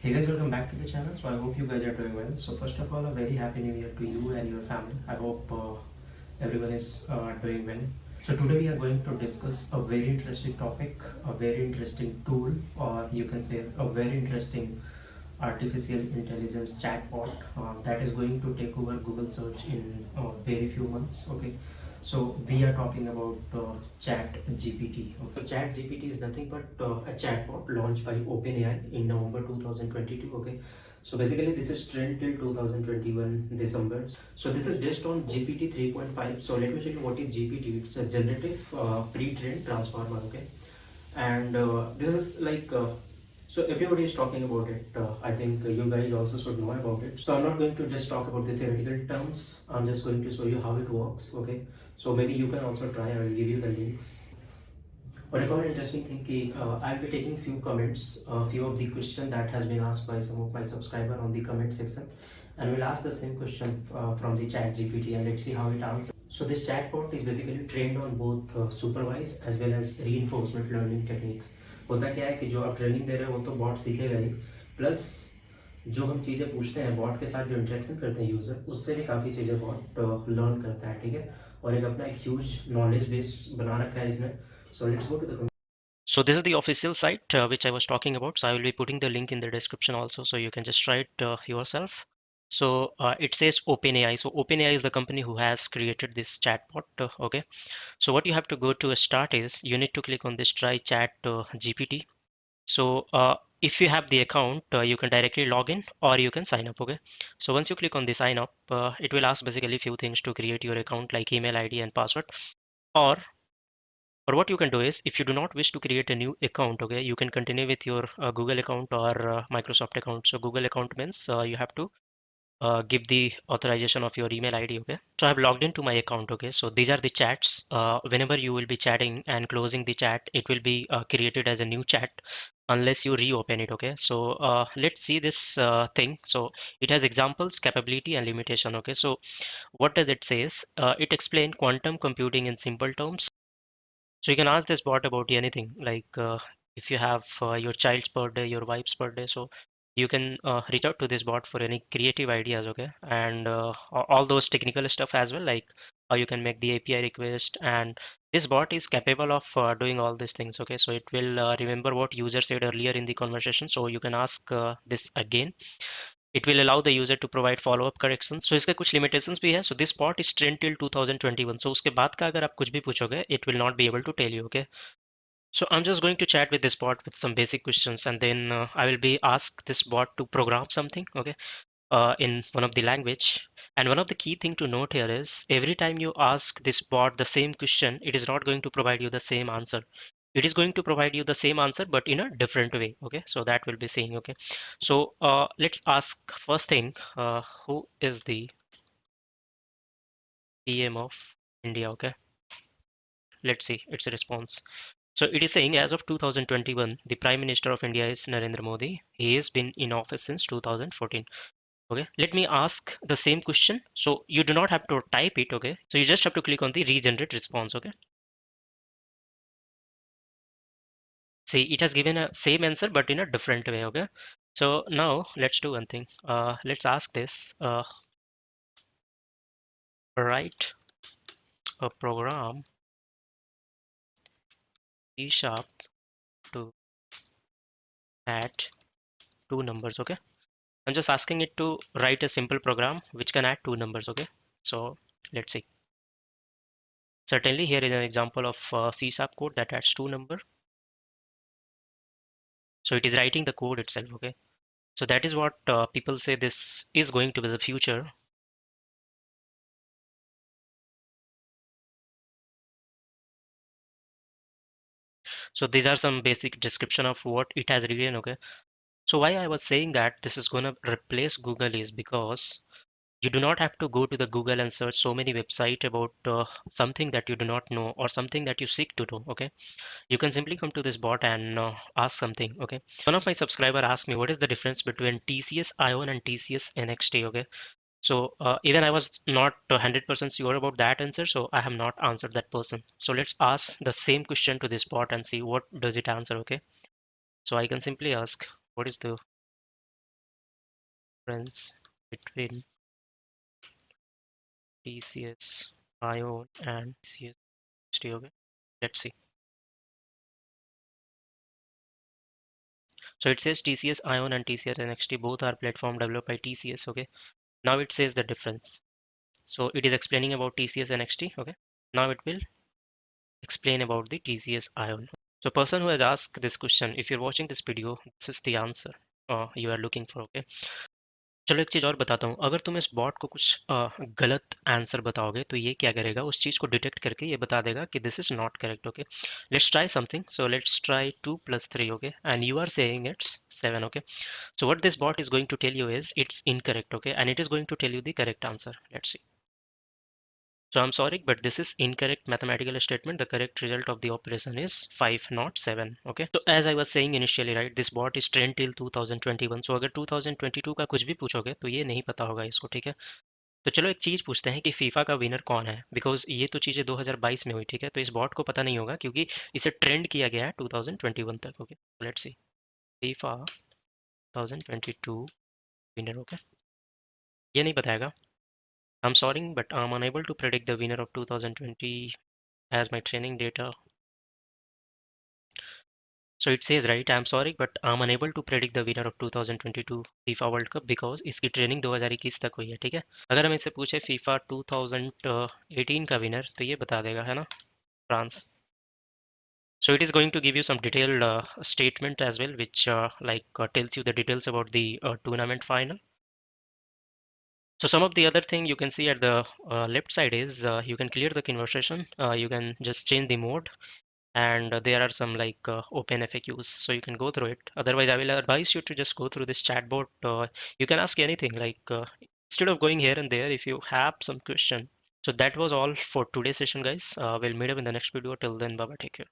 Hey guys, welcome back to the channel. So I hope you guys are doing well. So first of all, a very happy new year to you and your family. I hope everyone is doing well. So today we are going to discuss a very interesting topic, a very interesting tool, or you can say a very interesting artificial intelligence chatbot that is going to take over Google search in very few months. Okay, so we are talking about Chat GPT. Okay. So Chat GPT is nothing but a chatbot launched by OpenAI in November 2022. Okay, so basically this is trend till 2021 December. So this is based on GPT 3.5. So let me tell you what is GPT. It's a generative pre-trained transformer. Okay, and this is like so everybody is talking about it. I think you guys also should know about it. So I'm not going to just talk about the theoretical terms. I'm just going to show you how it works. Okay. So maybe you can also try. I will give you the links. But I got an interesting thing. I'll be taking few comments, few of the question that has been asked by some of my subscriber on the comment section, and we'll ask the same question from the Chat GPT, and let's see how it answers. So this chatbot is basically trained on both supervised as well as reinforcement learning techniques. होता क्या है कि जो आप training दे रहे हो वो तो बॉट सीखेगा ही, प्लस जो हम चीज़ें पूछते हैं बॉट के साथ जो इंटरेक्शन करते हैं यूज़र, उससे भी काफ़ी चीज़ें बॉट लर्न करता है, ठीक है, और एक अपना एक ह्यूज नॉलेज बेस बना रखा है इसने. So let's go to the. So this is the official site which I was talking about. So I will be putting the link in the description also, so you can just try it yourself. So it says OpenAI. So OpenAI is the company who has created this chatbot. Okay. So what you have to go to start is you need to click on this try chat GPT. So if you have the account, you can directly log in or you can sign up. Okay. So once you click on the sign up, it will ask basically few things to create your account like email ID and password. Or what you can do is, if you do not wish to create a new account, okay, you can continue with your Google account or Microsoft account. So Google account means you have to give the authorization of your email ID. Okay, so I've logged into my account. Okay, so these are the chats. Whenever you will be chatting and closing the chat, it will be created as a new chat unless you reopen it. Okay, so let's see this thing. So it has examples, capability and limitation. Okay, so what does it says? It explains quantum computing in simple terms. So you can ask this bot about anything, like if you have your child's birthday, your wife's birthday, so you can reach out to this bot for any creative ideas, okay? And all those technical stuff as well, like how you can make the API request. And this bot is capable of doing all these things, okay? So it will remember what user said earlier in the conversation, so you can ask this again. It will allow the user to provide follow-up corrections. So इसके कुछ limitations भी है. So this bot is trained till 2021. So उसके बाद का अगर आप कुछ भी पूछोगे, it will not be able to tell you. Okay. So I'm just going to chat with this bot with some basic questions, and then I will be ask this bot to program something. Okay. In one of the language. And one of the key thing to note here is every time you ask this bot the same question, it is not going to provide you the same answer. It is going to provide you the same answer, but in a different way. Okay, so that will be saying. Okay, so let's ask first thing, who is the PM of India? Okay, let's see its response. So it is saying as of 2021, the Prime Minister of India is Narendra Modi. He has been in office since 2014. Okay, let me ask the same question. So you do not have to type it. Okay, so you just have to click on the regenerate response. Okay, see, it has given a same answer but in a different way. Okay, so now let's do one thing. Let's ask this, write a program C# to add two numbers. Okay, I'm just asking it to write a simple program which can add two numbers. Okay, so let's see. Certainly here is an example of C# code that adds two number. So it is writing the code itself. Okay, so that is what people say this is going to be the future. So these are some basic description of what it has written. Okay, so why I was saying that this is going to replace Google is because you do not have to go to the Google and search so many website about something that you do not know or something that you seek to know. Okay, you can simply come to this bot and ask something. Okay, one of my subscriber asked me what is the difference between TCS Ion and TCS NXT. Okay, so even I was not 100% sure about that answer, so I have not answered that person. So let's ask the same question to this bot and see what does it answer. Okay, so I can simply ask what is the difference between TCS IO and TCS NXT. Okay, let's see. So it says TCS ION and TCS NXT both are platform developed by TCS. Okay, now it says the difference. So it is explaining about TCS NXT. Okay, now it will explain about the TCS ION. So person who has asked this question, if you're watching this video, this is the answer you are looking for. Okay, चलो एक चीज़ और बताता हूँ, अगर तुम इस bot को कुछ गलत आंसर बताओगे तो ये क्या करेगा, उस चीज़ को डिटेक्ट करके ये बता देगा कि this is not correct. Okay, let's try something. So let's try 2 + 3. Okay, and you are saying it's 7. Okay, so what this bot is going to tell you is it's incorrect. Okay, and it is going to tell you the correct answer. Let's see. So I'm sorry, but this is incorrect mathematical statement. The correct result of the operation is 5, not 7. Okay. So as I was saying initially, right, this bot is trained till 2021. So अगर 2022 का कुछ भी पूछोगे तो ये नहीं पता होगा इसको. ठीक है. तो चलो एक चीज़ पूछते हैं कि फीफा का विनर कौन है, बिकॉज ये तो चीज़ें 2022 में हुई. ठीक है, तो इस बॉट को पता नहीं होगा क्योंकि इसे ट्रेंड किया गया है 2021 तक. Okay, let's see. FIFA 2022 winner. Okay, ये नहीं बताएगा. I'm sorry, but I'm unable to predict the winner of 2020 as my training data. So it says, right, I'm sorry, but I'm unable to predict the winner of 2022 FIFA World Cup because इसकी training 2021 तक हुई है. ठीक है, अगर हम इससे पूछे FIFA 2018 का विनर तो ये बता देगा, है ना, France. So it is going to give you some detailed statement as well, which tells you the details about the tournament final. So some of the other thing you can see at the left side is you can clear the conversation. You can just change the mode, and there are some open FAQs, so you can go through it. Otherwise, I will advise you to just go through this chatbot. You can ask anything, instead of going here and there, if you have some question. So that was all for today's session, guys. We'll meet up in the next video. Till then, bye bye. Take care.